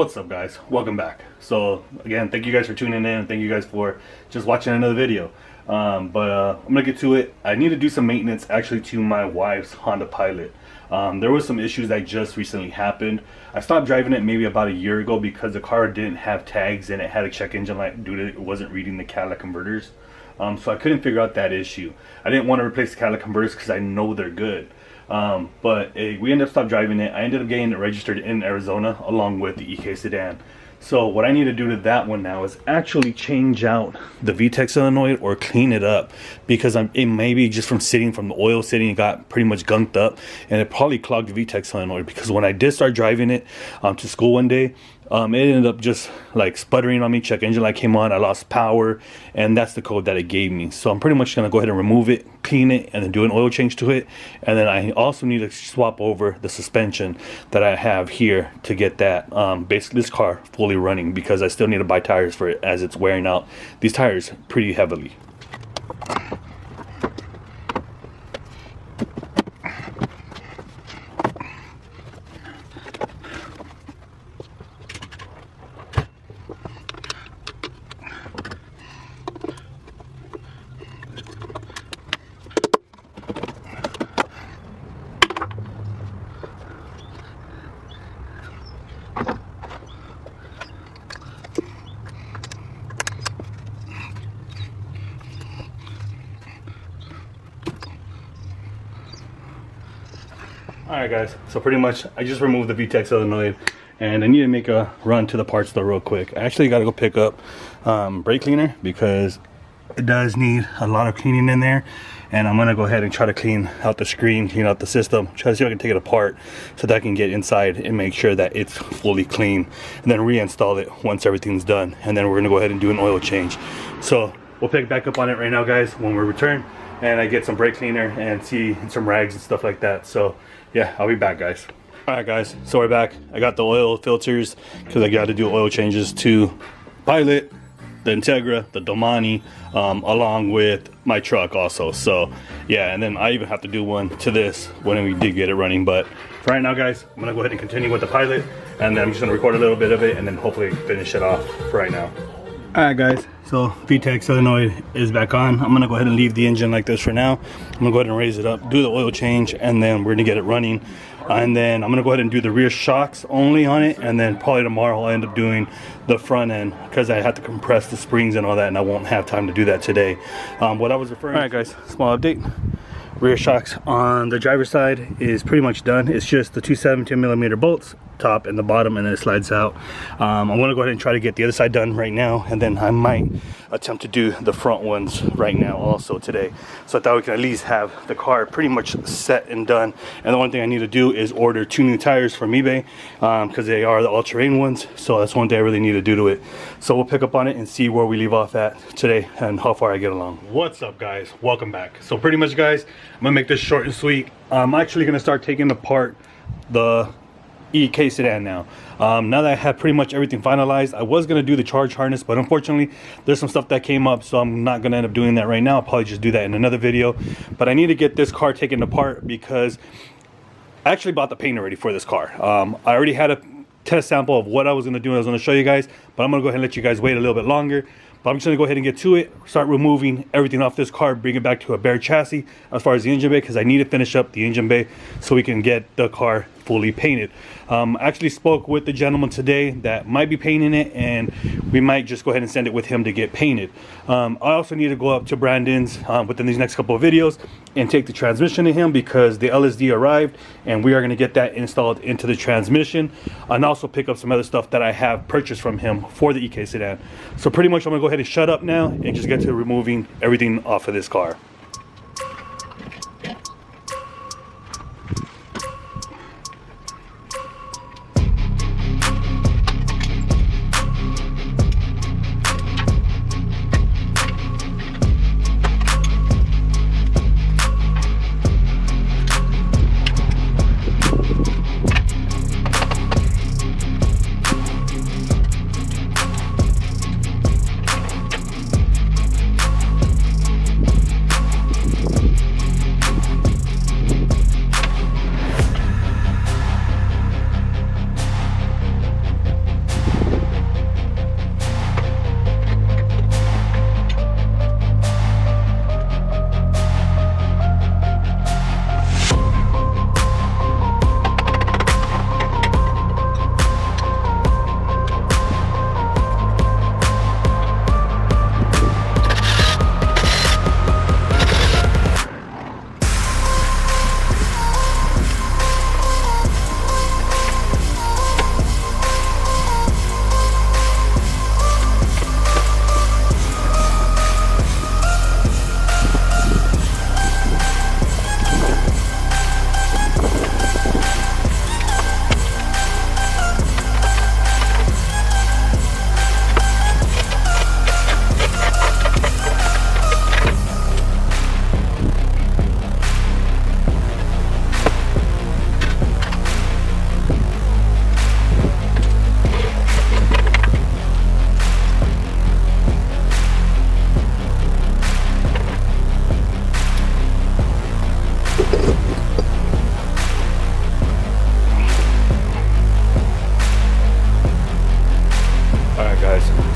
What's up, guys? Welcome back. So again, thank you guys for tuning in and thank you guys for just watching another video. I'm gonna get to it. I need to do some maintenance actually to my wife's Honda Pilot. There was some issues that just recently happened. I stopped driving it maybe about a year ago because the car didn't have tags and it had a check engine light due to it wasn't reading the catalytic converters. So I couldn't figure out that issue. I didn't want to replace the catalytic converters because I know they're good. We ended up stopping driving it. I ended up getting it registered in Arizona along with the EK Sedan. So what I need to do to that one now is actually change out the VTEC solenoid or clean it up, because it maybe just from the oil sitting, it got pretty much gunked up and it probably clogged the VTEC solenoid, because when I did start driving it to school one day, it ended up just like sputtering on me. Check engine light came on, I lost power, and that's the code that it gave me. So I'm pretty much gonna go ahead and remove it, clean it, and then do an oil change to it. And then I also need to swap over the suspension that I have here to get that basically this car fully running, because I still need to buy tires for it as it's wearing out these tires pretty heavily. Alright guys, so pretty much I just removed the VTEC solenoid and I need to make a run to the parts store real quick. I actually got to go pick up brake cleaner because it does need a lot of cleaning in there, and I'm going to go ahead and try to clean out the screen, clean out the system, try to see if I can take it apart so that I can get inside and make sure that it's fully clean, and then reinstall it once everything's done, and then we're going to go ahead and do an oil change. So we'll pick back up on it right now guys when we return and I get some brake cleaner and some rags and stuff like that. So yeah, I'll be back guys. Alright guys, so we're back. I got the oil filters because I got to do oil changes to Pilot, the Integra, the Domani, along with my truck also. So yeah, and then I even have to do one to this when we did get it running. But for right now guys, I'm gonna go ahead and continue with the Pilot, and then I'm just gonna record a little bit of it and then hopefully finish it off for right now. Alright guys, so VTEC solenoid is back on. I'm gonna go ahead and leave the engine like this for now. I'm gonna go ahead and raise it up, do the oil change, and then we're gonna get it running. And then I'm gonna go ahead and do the rear shocks only on it, and then probably tomorrow I'll end up doing the front end because I have to compress the springs and all that, and I won't have time to do that today. What I was referring. Alright guys, small update. Rear shocks on the driver's side is pretty much done. It's just the two 17mm bolts, top and the bottom, and then it slides out. I'm gonna go ahead and try to get the other side done right now, and then I might attempt to do the front ones right now also today. So I thought we could at least have the car pretty much set and done. And the one thing I need to do is order 2 new tires from eBay because they are the all-terrain ones. So that's one thing I really need to do to it. So we'll pick up on it and see where we leave off at today and how far I get along. What's up guys, welcome back. So pretty much guys, I'm gonna make this short and sweet. I'm actually gonna start taking apart the EK Sedan now. Now that I have pretty much everything finalized, I was going to do the charge harness, but unfortunately there's some stuff that came up, so I'm not going to end up doing that right now. I'll probably just do that in another video. But I need to get this car taken apart because I actually bought the paint already for this car. I already had a test sample of what I was going to do and I was going to show you guys, but I'm going to go ahead and let you guys wait a little bit longer. But I'm just going to go ahead and get to it, start removing everything off this car, bring it back to a bare chassis as far as the engine bay, because I need to finish up the engine bay so we can get the car fully painted. I actually spoke with the gentleman today that might be painting it, and we might just go ahead and send it with him to get painted. I also need to go up to Brandon's within these next couple of videos and take the transmission to him because the LSD arrived, and we are going to get that installed into the transmission, and also pick up some other stuff that I have purchased from him for the EK Sedan. So pretty much I'm going to go ahead and shut up now and just get to removing everything off of this car.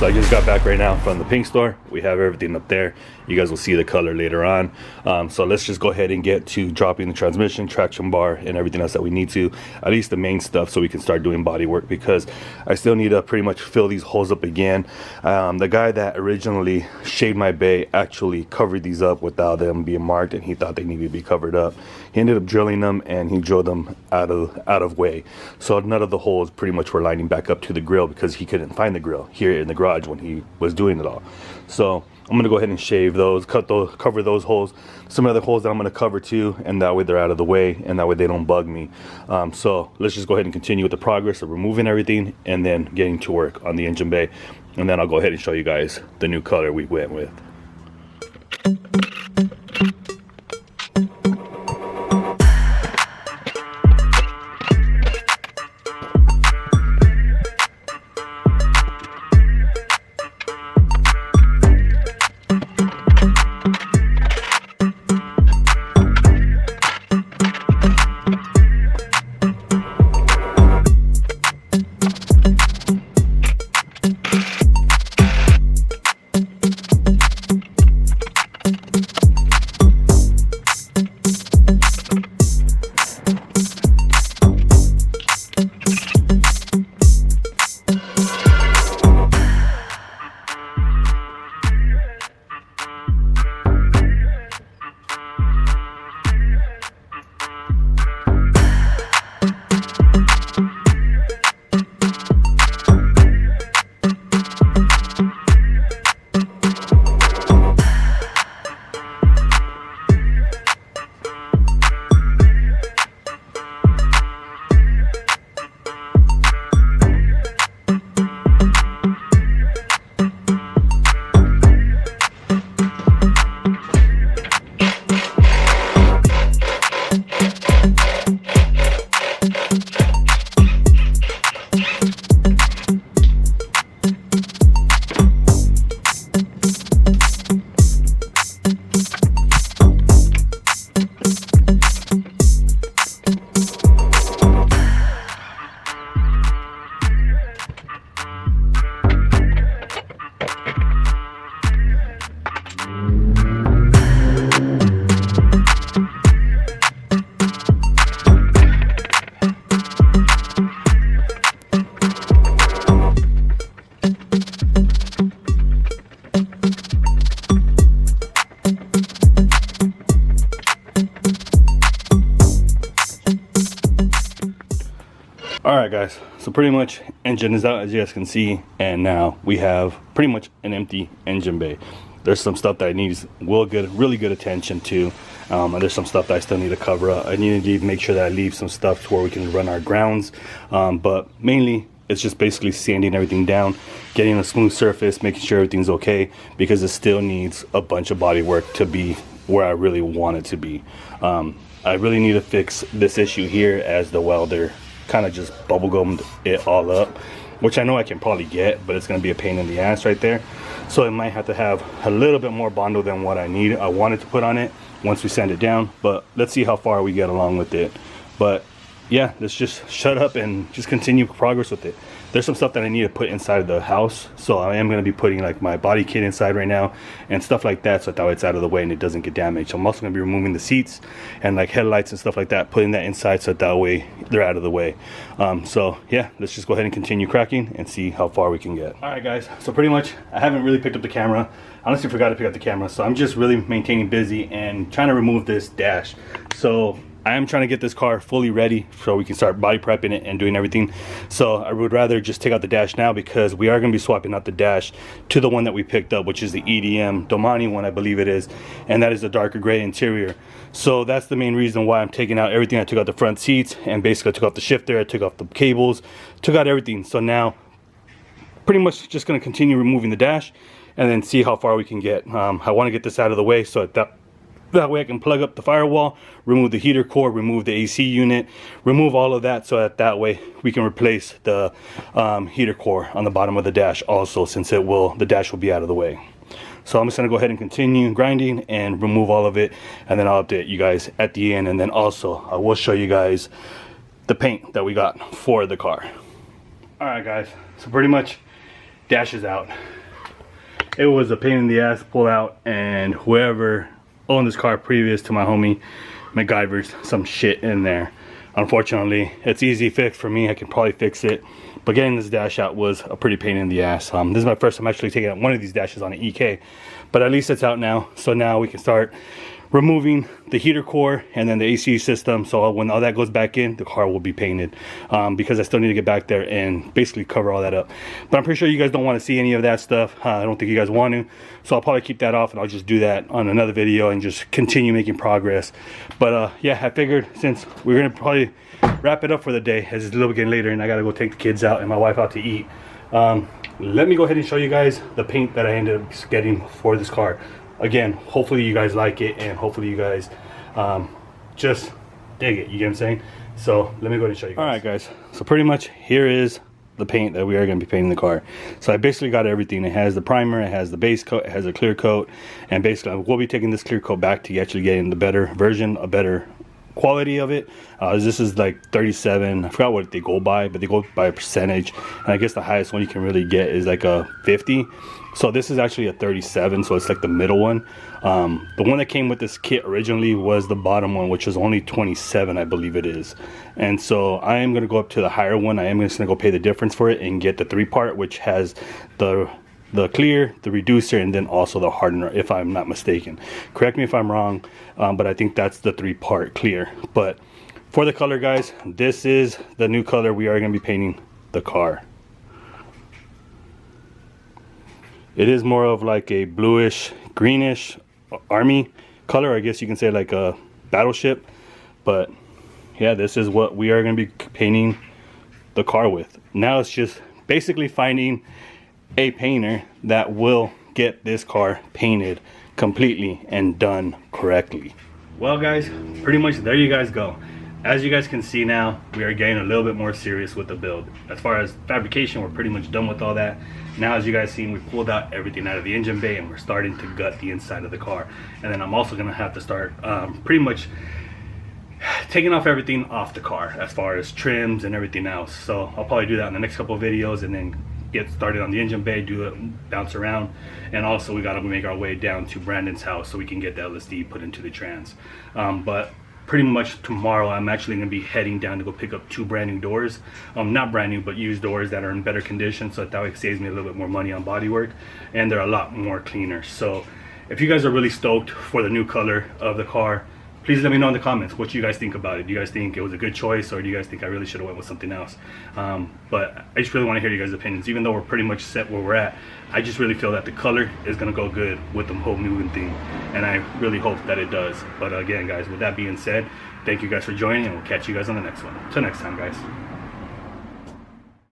So I just got back right now from the Pink store. We have everything up there. You guys will see the color later on. So let's just go ahead and get to dropping the transmission, traction bar, and everything else that we need to, at least the main stuff, so we can start doing body work, because I still need to pretty much fill these holes up again. The guy that originally shaved my bay actually covered these up without them being marked, and he thought they needed to be covered up. He ended up drilling them, and he drilled them out of way. So none of the holes pretty much were lining back up to the grill, because he couldn't find the grill here in the garage when he was doing it all. So I'm gonna go ahead and shave those, cover those holes, some other holes that I'm gonna cover too, and that way they're out of the way, and that way they don't bug me. So let's just go ahead and continue with the progress of removing everything and then getting to work on the engine bay, and then I'll go ahead and show you guys the new color we went with. Alright guys, so pretty much engine is out, as you guys can see, and now we have pretty much an empty engine bay. There's some stuff that needs really good attention to, and there's some stuff that I still need to cover up. I need to make sure that I leave some stuff to where we can run our grounds, but mainly it's just basically sanding everything down, getting a smooth surface, making sure everything's okay, because it still needs a bunch of body work to be where I really want it to be. I really need to fix this issue here, as the welder kind of just bubblegummed it all up, which I know I can probably get, but it's going to be a pain in the ass right there. So I might have to have a little bit more Bondo than what I wanted to put on it once we sand it down, but let's see how far we get along with it. But yeah, let's just shut up and just continue progress with it. There's some stuff that I need to put inside of the house, so I am going to be putting like my body kit inside right now and stuff like that, so that way it's out of the way and it doesn't get damaged. I'm also going to be removing the seats and like headlights and stuff like that, putting that inside so that way they're out of the way. So yeah, let's just go ahead and continue cracking and see how far we can get. Alright guys, so pretty much I haven't really picked up the camera. I honestly forgot to pick up the camera, so I'm just really maintaining busy and trying to remove this dash. So I am trying to get this car fully ready so we can start body prepping it and doing everything. So I would rather just take out the dash now, because we are going to be swapping out the dash to the one that we picked up, which is the EDM Domani one, I believe it is, and that is the darker gray interior. So that's the main reason why I'm taking out everything. I took out the front seats and basically I took off the shifter, I took off the cables, took out everything. So now pretty much just going to continue removing the dash and then see how far we can get. I want to get this out of the way so that way I can plug up the firewall, remove the heater core, remove the AC unit, remove all of that, so that way we can replace the heater core on the bottom of the dash also, since the dash will be out of the way. So I'm just going to go ahead and continue grinding and remove all of it, and then I'll update you guys at the end, and then also I will show you guys the paint that we got for the car. Alright guys, so pretty much dash is out. it was a pain in the ass to pull out, and whoever owned this car previous to my homie MacGyver's some shit in there. Unfortunately, it's easy fix for me. I can probably fix it, but getting this dash out was a pretty pain in the ass. This is my first time actually taking out one of these dashes on an EK, but at least it's out now. So now we can start removing the heater core and then the AC system, so when all that goes back in, the car will be painted, because I still need to get back there and basically cover all that up. But I'm pretty sure you guys don't want to see any of that stuff. I don't think you guys want to, so I'll probably keep that off and I'll just do that on another video and just continue making progress. But yeah, I figured since we're gonna probably wrap it up for the day, as it's a little bit getting later and I gotta go take the kids out and my wife out to eat, let me go ahead and show you guys the paint that I ended up getting for this car. Again, hopefully you guys like it, and hopefully you guys just dig it, you get what I'm saying? So let me go ahead and show you guys. Alright guys, so pretty much here is the paint that we are going to be painting the car. So I basically got everything. It has the primer, it has the base coat, it has a clear coat, and basically we'll be taking this clear coat back to actually getting the better version, a better quality of it. This is like 37, I forgot what they go by, but they go by a percentage, and I guess the highest one you can really get is like a 50. So this is actually a 37, so it's like the middle one. The one that came with this kit originally was the bottom one, which is only 27, I believe it is. And so I am going to go up to the higher one. I am just going to go pay the difference for it and get the 3-part, which has the clear, the reducer, and then also the hardener, if I'm not mistaken. Correct me if I'm wrong, but I think that's the 3-part clear. But for the color, guys, this is the new color we are going to be painting the car. It is more of like a bluish, greenish army color, I guess you can say, like a battleship. But yeah, this is what we are going to be painting the car with. Now it's just basically finding a painter that will get this car painted completely and done correctly. Well guys, pretty much there you guys go. As you guys can see now, we are getting a little bit more serious with the build. As far as fabrication, we're pretty much done with all that. Now, as you guys seen, we pulled out everything out of the engine bay and we're starting to gut the inside of the car. And then I'm also gonna have to start pretty much taking off everything off the car as far as trims and everything else. So I'll probably do that in the next couple of videos and then get started on the engine bay, do it, bounce around. And also we gotta make our way down to Brandon's house so we can get the LSD put into the trans. But pretty much tomorrow I'm actually going to be heading down to go pick up 2 brand new doors, not brand new but used doors that are in better condition, so that way it saves me a little bit more money on body work, and they're a lot more cleaner. So if you guys are really stoked for the new color of the car, please let me know in the comments what you guys think about it. Do you guys think it was a good choice, or do you guys think I really should have went with something else? But I just really want to hear you guys' opinions. Even though we're pretty much set where we're at, I just really feel that the color is going to go good with the whole moving thing, and I really hope that it does. But again guys, with that being said, thank you guys for joining, and we'll catch you guys on the next one. Till next time guys.